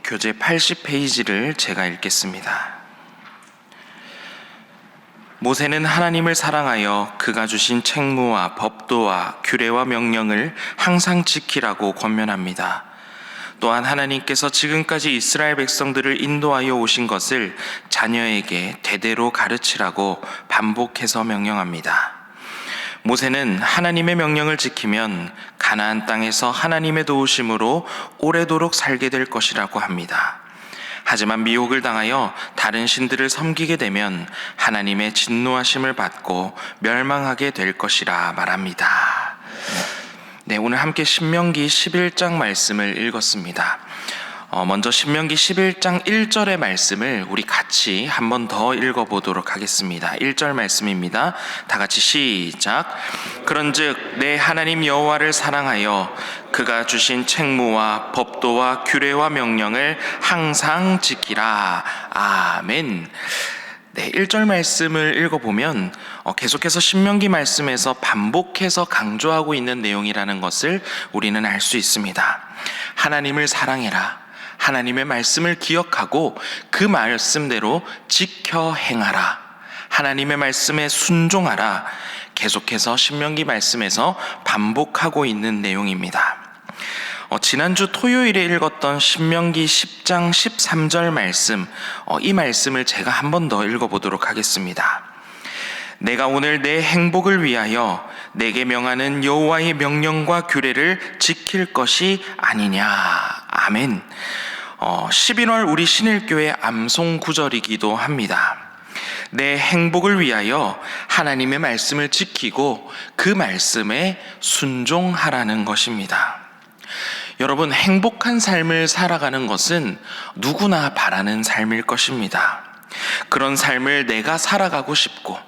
교재 80페이지를 제가 읽겠습니다. 모세는 하나님을 사랑하여 그가 주신 책무와 법도와 규례와 명령을 항상 지키라고 권면합니다. 또한 하나님께서 지금까지 이스라엘 백성들을 인도하여 오신 것을 자녀에게 대대로 가르치라고 반복해서 명령합니다. 모세는 하나님의 명령을 지키면 가나안 땅에서 하나님의 도우심으로 오래도록 살게 될 것이라고 합니다. 하지만 미혹을 당하여 다른 신들을 섬기게 되면 하나님의 진노하심을 받고 멸망하게 될 것이라 말합니다. 네, 오늘 함께 신명기 11장 말씀을 읽었습니다. 먼저 신명기 11장 1절의 말씀을 우리 같이 한 번 더 읽어보도록 하겠습니다. 1절 말씀입니다. 다 같이 시작. 그런즉 내 하나님 여호와를 사랑하여 그가 주신 책무와 법도와 규례와 명령을 항상 지키라. 아멘. 네, 1절 말씀을 읽어보면 계속해서 신명기 말씀에서 반복해서 강조하고 있는 내용이라는 것을 우리는 알 수 있습니다. 하나님을 사랑해라. 하나님의 말씀을 기억하고 그 말씀대로 지켜 행하라. 하나님의 말씀에 순종하라. 계속해서 신명기 말씀에서 반복하고 있는 내용입니다. 지난주 토요일에 읽었던 신명기 10장 13절 말씀, 이 말씀을 제가 한 번 더 읽어보도록 하겠습니다. 내가 오늘 내 행복을 위하여 내게 명하는 여호와의 명령과 규례를 지킬 것이 아니냐. 아멘. 11월 우리 신일교회 암송 구절이기도 합니다. 내 행복을 위하여 하나님의 말씀을 지키고 그 말씀에 순종하라는 것입니다. 여러분, 행복한 삶을 살아가는 것은 누구나 바라는 삶일 것입니다. 그런 삶을 내가 살아가고 싶고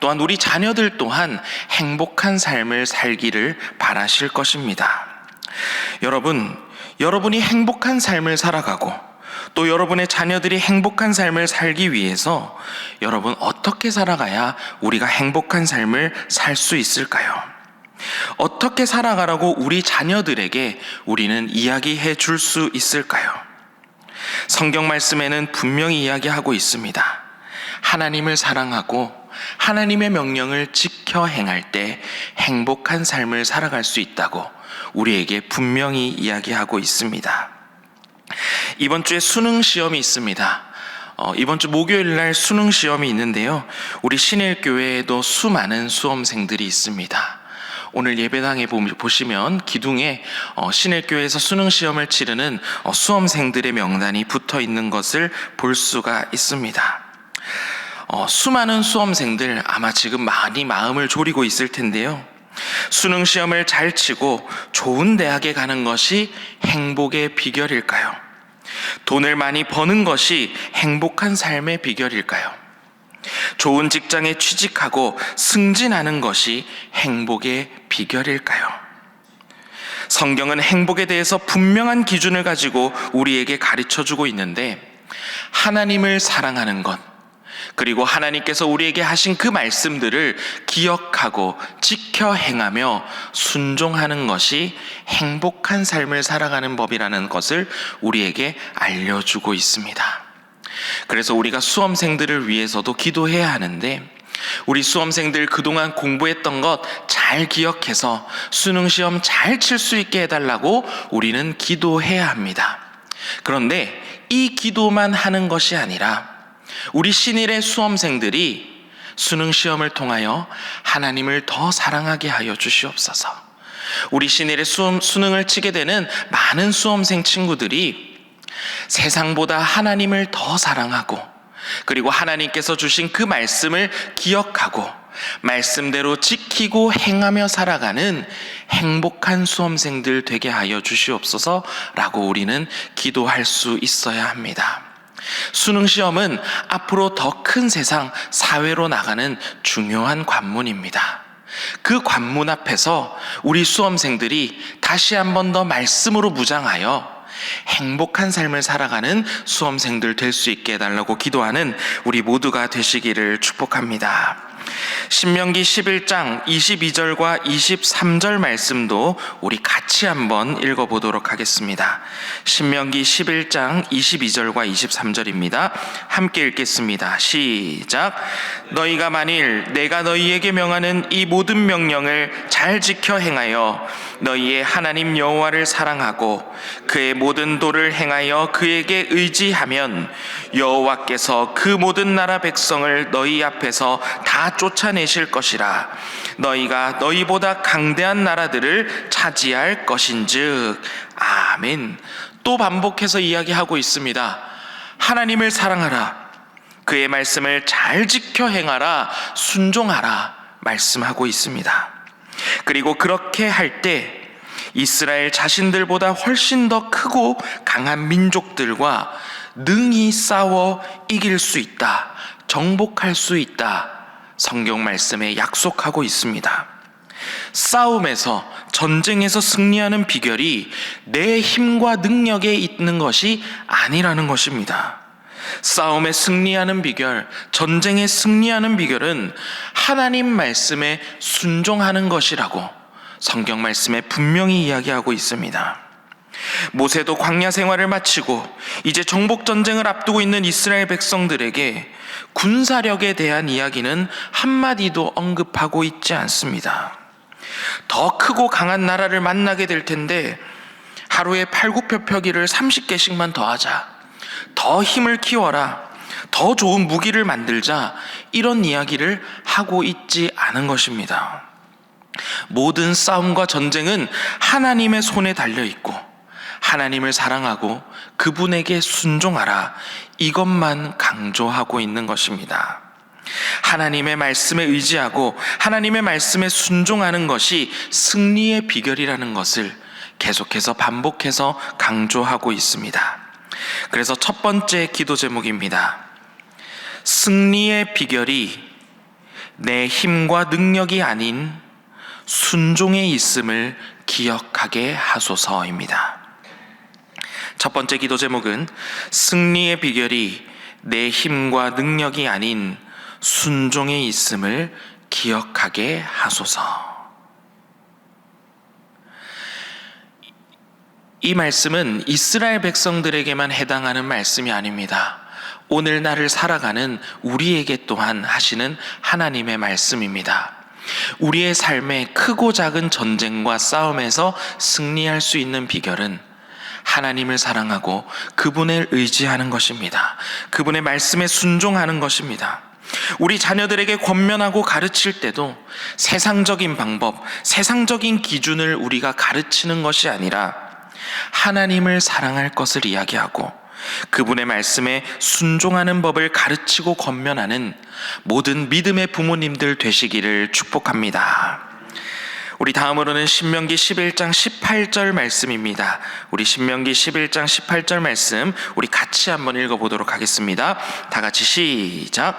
또한 우리 자녀들 또한 행복한 삶을 살기를 바라실 것입니다. 여러분이 행복한 삶을 살아가고 또 여러분의 자녀들이 행복한 삶을 살기 위해서 여러분 어떻게 살아가야 우리가 행복한 삶을 살 수 있을까요? 어떻게 살아가라고 우리 자녀들에게 우리는 이야기해 줄 수 있을까요? 성경 말씀에는 분명히 이야기하고 있습니다. 하나님을 사랑하고 하나님의 명령을 지켜 행할 때 행복한 삶을 살아갈 수 있다고 우리에게 분명히 이야기하고 있습니다. 이번 주에 수능 시험이 있습니다. 이번 주 목요일 날 수능 시험이 있는데요. 우리 신일교회에도 수많은 수험생들이 있습니다. 오늘 예배당에 보시면 기둥에 신일교회에서 수능 시험을 치르는 수험생들의 명단이 붙어 있는 것을 볼 수가 있습니다. 수많은 수험생들 아마 지금 많이 마음을 졸이고 있을 텐데요. 수능 시험을 잘 치고 좋은 대학에 가는 것이 행복의 비결일까요? 돈을 많이 버는 것이 행복한 삶의 비결일까요? 좋은 직장에 취직하고 승진하는 것이 행복의 비결일까요? 성경은 행복에 대해서 분명한 기준을 가지고 우리에게 가르쳐주고 있는데 하나님을 사랑하는 것, 그리고 하나님께서 우리에게 하신 그 말씀들을 기억하고 지켜 행하며 순종하는 것이 행복한 삶을 살아가는 법이라는 것을 우리에게 알려주고 있습니다. 그래서 우리가 수험생들을 위해서도 기도해야 하는데 우리 수험생들 그동안 공부했던 것 잘 기억해서 수능시험 잘 칠 수 있게 해달라고 우리는 기도해야 합니다. 그런데 이 기도만 하는 것이 아니라 우리 신일의 수험생들이 수능시험을 통하여 하나님을 더 사랑하게 하여 주시옵소서. 우리 신일의 수능을 치게 되는 많은 수험생 친구들이 세상보다 하나님을 더 사랑하고 그리고 하나님께서 주신 그 말씀을 기억하고 말씀대로 지키고 행하며 살아가는 행복한 수험생들 되게 하여 주시옵소서라고 우리는 기도할 수 있어야 합니다. 수능시험은 앞으로 더 큰 세상, 사회로 나가는 중요한 관문입니다. 그 관문 앞에서 우리 수험생들이 다시 한 번 더 말씀으로 무장하여 행복한 삶을 살아가는 수험생들 될 수 있게 해달라고 기도하는 우리 모두가 되시기를 축복합니다. 신명기 11장 22절과 23절 말씀도 우리 같이 한번 읽어보도록 하겠습니다. 신명기 11장 22절과 23절입니다. 함께 읽겠습니다. 시작. 너희가 만일 내가 너희에게 명하는 이 모든 명령을 잘 지켜 행하여 너희의 하나님 여호와를 사랑하고 그의 모든 도를 행하여 그에게 의지하면 여호와께서 그 모든 나라 백성을 너희 앞에서 다 쫓아내실 것이라. 너희가 너희보다 강대한 나라들을 차지할 것인즉. 아멘. 또 반복해서 이야기하고 있습니다. 하나님을 사랑하라, 그의 말씀을 잘 지켜 행하라, 순종하라 말씀하고 있습니다. 그리고 그렇게 할 때 이스라엘 자신들보다 훨씬 더 크고 강한 민족들과 능히 싸워 이길 수 있다, 정복할 수 있다, 성경 말씀에 약속하고 있습니다. 싸움에서, 전쟁에서 승리하는 비결이 내 힘과 능력에 있는 것이 아니라는 것입니다. 싸움에 승리하는 비결, 전쟁에 승리하는 비결은 하나님 말씀에 순종하는 것이라고 성경 말씀에 분명히 이야기하고 있습니다. 모세도 광야 생활을 마치고 이제 정복 전쟁을 앞두고 있는 이스라엘 백성들에게 군사력에 대한 이야기는 한마디도 언급하고 있지 않습니다. 더 크고 강한 나라를 만나게 될 텐데 하루에 팔굽혀펴기를 30개씩만 더 하자, 더 힘을 키워라, 더 좋은 무기를 만들자, 이런 이야기를 하고 있지 않은 것입니다. 모든 싸움과 전쟁은 하나님의 손에 달려있고 하나님을 사랑하고 그분에게 순종하라, 이것만 강조하고 있는 것입니다. 하나님의 말씀에 의지하고 하나님의 말씀에 순종하는 것이 승리의 비결이라는 것을 계속해서 반복해서 강조하고 있습니다. 그래서 첫 번째 기도 제목입니다. 승리의 비결이 내 힘과 능력이 아닌 순종에 있음을 기억하게 하소서입니다. 첫 번째 기도 제목은 승리의 비결이 내 힘과 능력이 아닌 순종에 있음을 기억하게 하소서. 이 말씀은 이스라엘 백성들에게만 해당하는 말씀이 아닙니다. 오늘날을 살아가는 우리에게 또한 하시는 하나님의 말씀입니다. 우리의 삶에 크고 작은 전쟁과 싸움에서 승리할 수 있는 비결은 하나님을 사랑하고 그분을 의지하는 것입니다. 그분의 말씀에 순종하는 것입니다. 우리 자녀들에게 권면하고 가르칠 때도 세상적인 방법, 세상적인 기준을 우리가 가르치는 것이 아니라 하나님을 사랑할 것을 이야기하고 그분의 말씀에 순종하는 법을 가르치고 권면하는 모든 믿음의 부모님들 되시기를 축복합니다. 우리 다음으로는 신명기 11장 18절 말씀입니다. 우리 신명기 11장 18절 말씀 우리 같이 한번 읽어보도록 하겠습니다. 다 같이 시작.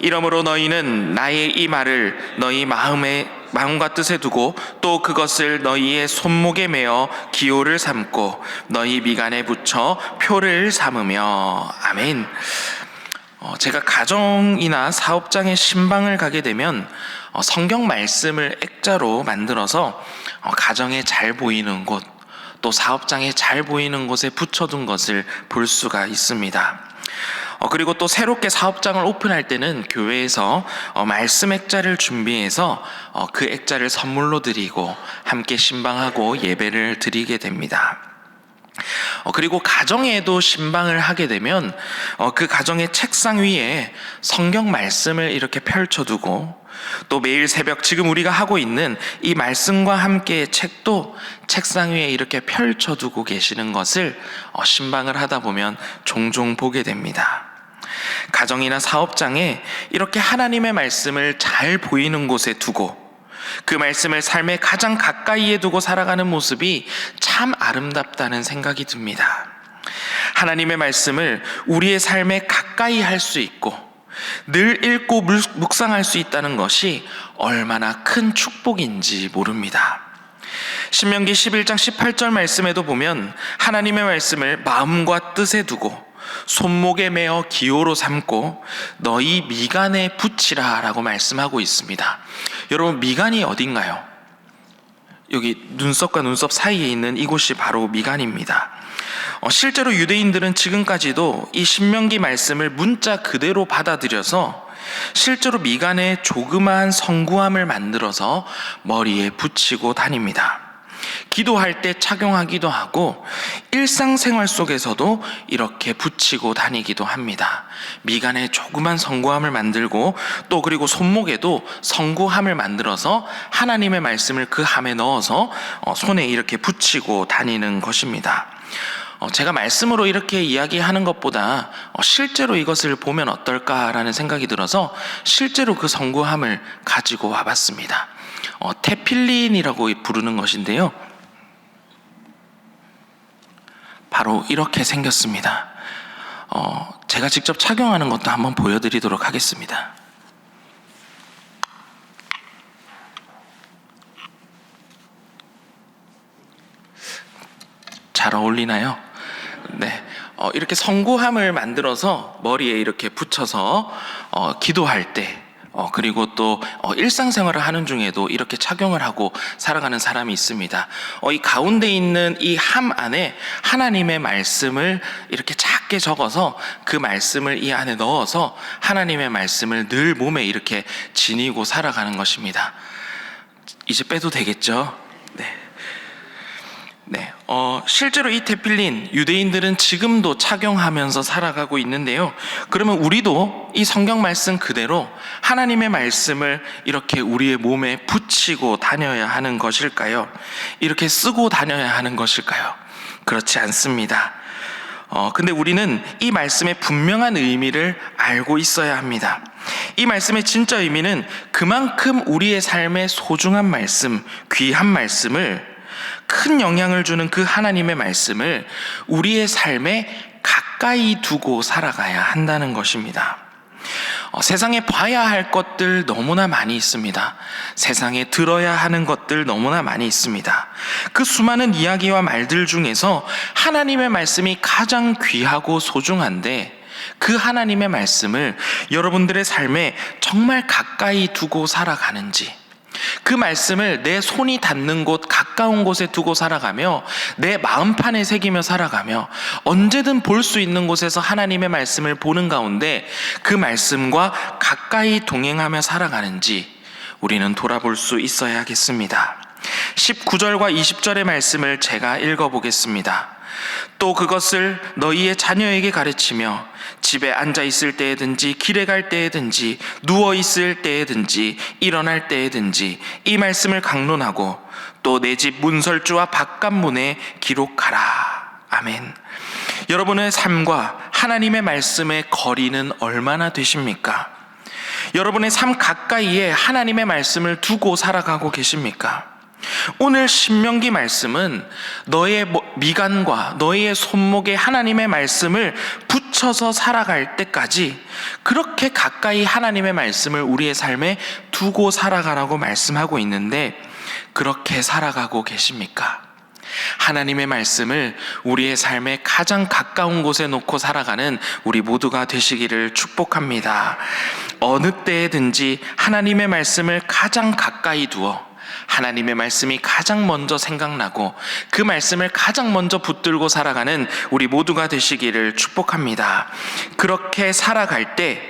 이러므로 너희는 나의 이 말을 너희 마음과 뜻에 두고 또 그것을 너희의 손목에 매어 기호를 삼고 너희 미간에 붙여 표를 삼으며. 아멘. 제가 가정이나 사업장에 신방을 가게 되면 성경 말씀을 액자로 만들어서 가정에 잘 보이는 곳, 또 사업장에 잘 보이는 곳에 붙여둔 것을 볼 수가 있습니다. 그리고 또 새롭게 사업장을 오픈할 때는 교회에서 말씀 액자를 준비해서 그 액자를 선물로 드리고 함께 신방하고 예배를 드리게 됩니다. 그리고 가정에도 신방을 하게 되면 그 가정의 책상 위에 성경 말씀을 이렇게 펼쳐두고 또 매일 새벽 지금 우리가 하고 있는 이 말씀과 함께 책도 책상 위에 이렇게 펼쳐두고 계시는 것을 신방을 하다 보면 종종 보게 됩니다. 가정이나 사업장에 이렇게 하나님의 말씀을 잘 보이는 곳에 두고 그 말씀을 삶의 가장 가까이에 두고 살아가는 모습이 참 아름답다는 생각이 듭니다. 하나님의 말씀을 우리의 삶에 가까이 할 수 있고 늘 읽고 묵상할 수 있다는 것이 얼마나 큰 축복인지 모릅니다. 신명기 11장 18절 말씀에도 보면 하나님의 말씀을 마음과 뜻에 두고 손목에 매어 기호로 삼고 너희 미간에 붙이라 라고 말씀하고 있습니다. 여러분, 미간이 어딘가요? 여기 눈썹과 눈썹 사이에 있는 이곳이 바로 미간입니다. 실제로 유대인들은 지금까지도 이 신명기 말씀을 문자 그대로 받아들여서 실제로 미간에 조그마한 성구함을 만들어서 머리에 붙이고 다닙니다. 기도할 때 착용하기도 하고 일상생활 속에서도 이렇게 붙이고 다니기도 합니다. 미간에 조그만 성구함을 만들고 또 그리고 손목에도 성구함을 만들어서 하나님의 말씀을 그 함에 넣어서 손에 이렇게 붙이고 다니는 것입니다. 제가 말씀으로 이렇게 이야기하는 것보다 실제로 이것을 보면 어떨까라는 생각이 들어서 실제로 그 성구함을 가지고 와봤습니다. 테필린이라고 부르는 것인데요. 바로 이렇게 생겼습니다. 제가 직접 착용하는 것도 한번 보여드리도록 하겠습니다. 잘 어울리나요? 네. 이렇게 성구함을 만들어서 머리에 이렇게 붙여서 기도할 때 그리고 또 일상생활을 하는 중에도 이렇게 착용을 하고 살아가는 사람이 있습니다. 이 가운데 있는 이 함 안에 하나님의 말씀을 이렇게 작게 적어서 그 말씀을 이 안에 넣어서 하나님의 말씀을 늘 몸에 이렇게 지니고 살아가는 것입니다. 이제 빼도 되겠죠? 네. 실제로 이 테필린 유대인들은 지금도 착용하면서 살아가고 있는데요. 그러면 우리도 이 성경 말씀 그대로 하나님의 말씀을 이렇게 우리의 몸에 붙이고 다녀야 하는 것일까요? 이렇게 쓰고 다녀야 하는 것일까요? 그렇지 않습니다. 근데 우리는 이 말씀의 분명한 의미를 알고 있어야 합니다. 이 말씀의 진짜 의미는 그만큼 우리의 삶에 소중한 말씀, 귀한 말씀을 큰 영향을 주는 그 하나님의 말씀을 우리의 삶에 가까이 두고 살아가야 한다는 것입니다. 세상에 봐야 할 것들 너무나 많이 있습니다. 세상에 들어야 하는 것들 너무나 많이 있습니다. 그 수많은 이야기와 말들 중에서 하나님의 말씀이 가장 귀하고 소중한데 그 하나님의 말씀을 여러분들의 삶에 정말 가까이 두고 살아가는지, 그 말씀을 내 손이 닿는 곳 가까운 곳에 두고 살아가며 내 마음판에 새기며 살아가며 언제든 볼 수 있는 곳에서 하나님의 말씀을 보는 가운데 그 말씀과 가까이 동행하며 살아가는지 우리는 돌아볼 수 있어야겠습니다. 19절과 20절의 말씀을 제가 읽어보겠습니다. 또 그것을 너희의 자녀에게 가르치며 집에 앉아 있을 때에든지 길에 갈 때에든지 누워 있을 때에든지 일어날 때에든지 이 말씀을 강론하고 또 내 집 문설주와 바깥문에 기록하라. 아멘. 여러분의 삶과 하나님의 말씀의 거리는 얼마나 되십니까? 여러분의 삶 가까이에 하나님의 말씀을 두고 살아가고 계십니까? 오늘 신명기 말씀은 너의 미간과 너의 손목에 하나님의 말씀을 붙여서 살아갈 때까지 그렇게 가까이 하나님의 말씀을 우리의 삶에 두고 살아가라고 말씀하고 있는데 그렇게 살아가고 계십니까? 하나님의 말씀을 우리의 삶에 가장 가까운 곳에 놓고 살아가는 우리 모두가 되시기를 축복합니다. 어느 때에든지 하나님의 말씀을 가장 가까이 두어 하나님의 말씀이 가장 먼저 생각나고 그 말씀을 가장 먼저 붙들고 살아가는 우리 모두가 되시기를 축복합니다. 그렇게 살아갈 때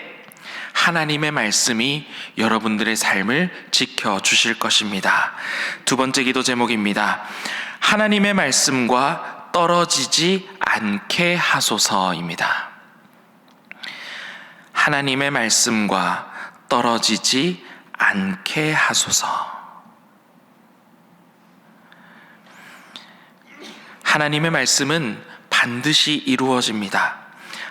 하나님의 말씀이 여러분들의 삶을 지켜주실 것입니다. 두 번째 기도 제목입니다. 하나님의 말씀과 떨어지지 않게 하소서입니다. 하나님의 말씀과 떨어지지 않게 하소서. 하나님의 말씀은 반드시 이루어집니다.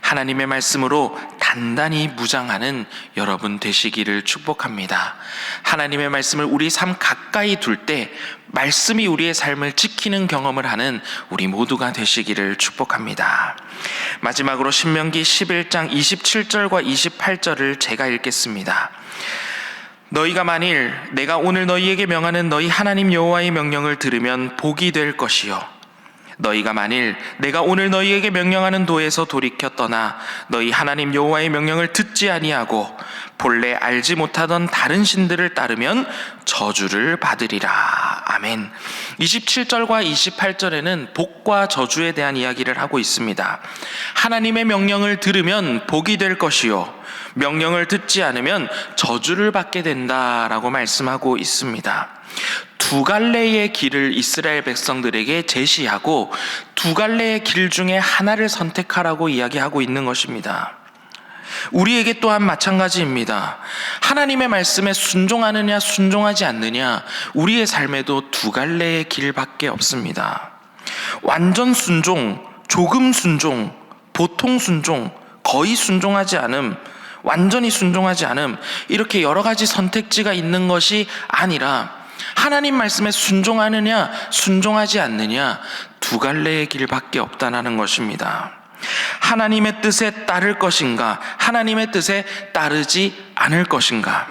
하나님의 말씀으로 단단히 무장하는 여러분 되시기를 축복합니다. 하나님의 말씀을 우리 삶 가까이 둘 때 말씀이 우리의 삶을 지키는 경험을 하는 우리 모두가 되시기를 축복합니다. 마지막으로 신명기 11장 27절과 28절을 제가 읽겠습니다. 너희가 만일 내가 오늘 너희에게 명하는 너희 하나님 여호와의 명령을 들으면 복이 될 것이요 너희가 만일 내가 오늘 너희에게 명령하는 도에서 돌이켜 떠나 너희 하나님 여호와의 명령을 듣지 아니하고 본래 알지 못하던 다른 신들을 따르면 저주를 받으리라. 아멘. 27절과 28절에는 복과 저주에 대한 이야기를 하고 있습니다. 하나님의 명령을 들으면 복이 될 것이요, 명령을 듣지 않으면 저주를 받게 된다라고 말씀하고 있습니다. 두 갈래의 길을 이스라엘 백성들에게 제시하고 두 갈래의 길 중에 하나를 선택하라고 이야기하고 있는 것입니다. 우리에게 또한 마찬가지입니다. 하나님의 말씀에 순종하느냐 순종하지 않느냐, 우리의 삶에도 두 갈래의 길밖에 없습니다. 완전 순종, 조금 순종, 보통 순종, 거의 순종하지 않음, 완전히 순종하지 않음, 이렇게 여러 가지 선택지가 있는 것이 아니라 하나님 말씀에 순종하느냐 순종하지 않느냐, 두 갈래의 길밖에 없다는 것입니다. 하나님의 뜻에 따를 것인가, 하나님의 뜻에 따르지 않을 것인가,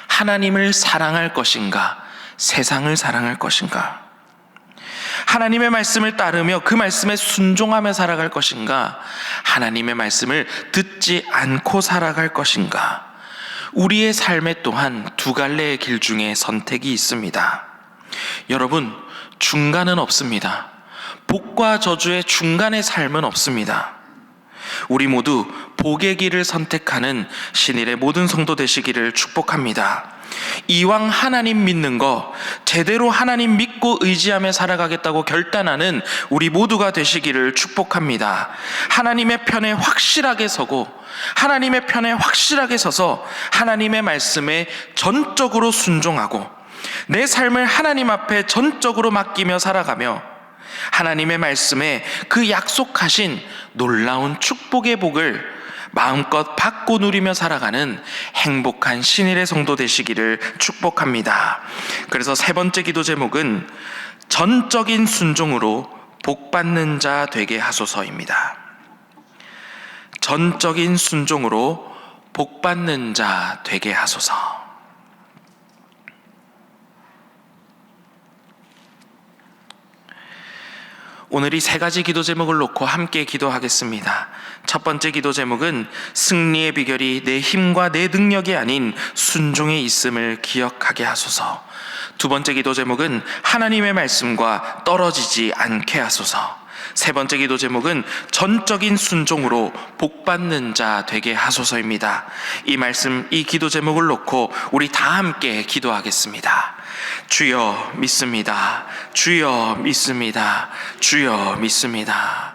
하나님을 사랑할 것인가, 세상을 사랑할 것인가, 하나님의 말씀을 따르며 그 말씀에 순종하며 살아갈 것인가, 하나님의 말씀을 듣지 않고 살아갈 것인가. 우리의 삶에 또한 두 갈래의 길 중에 선택이 있습니다. 여러분, 중간은 없습니다. 복과 저주의 중간의 삶은 없습니다. 우리 모두 복의 길을 선택하는 신일의 모든 성도 되시기를 축복합니다. 이왕 하나님 믿는 거 제대로 하나님 믿고 의지하며 살아가겠다고 결단하는 우리 모두가 되시기를 축복합니다. 하나님의 편에 확실하게 서고 하나님의 편에 확실하게 서서 하나님의 말씀에 전적으로 순종하고 내 삶을 하나님 앞에 전적으로 맡기며 살아가며 하나님의 말씀에 그 약속하신 놀라운 축복의 복을 마음껏 받고 누리며 살아가는 행복한 신일의 성도 되시기를 축복합니다. 그래서 세 번째 기도 제목은 전적인 순종으로 복받는 자 되게 하소서입니다. 전적인 순종으로 복받는 자 되게 하소서. 오늘 이 세 가지 기도 제목을 놓고 함께 기도하겠습니다. 첫 번째 기도 제목은 승리의 비결이 내 힘과 내 능력이 아닌 순종에 있음을 기억하게 하소서. 두 번째 기도 제목은 하나님의 말씀과 떨어지지 않게 하소서. 세 번째 기도 제목은 전적인 순종으로 복받는 자 되게 하소서입니다. 이 말씀, 이 기도 제목을 놓고 우리 다 함께 기도하겠습니다. 주여 믿습니다. 주여 믿습니다. 주여 믿습니다.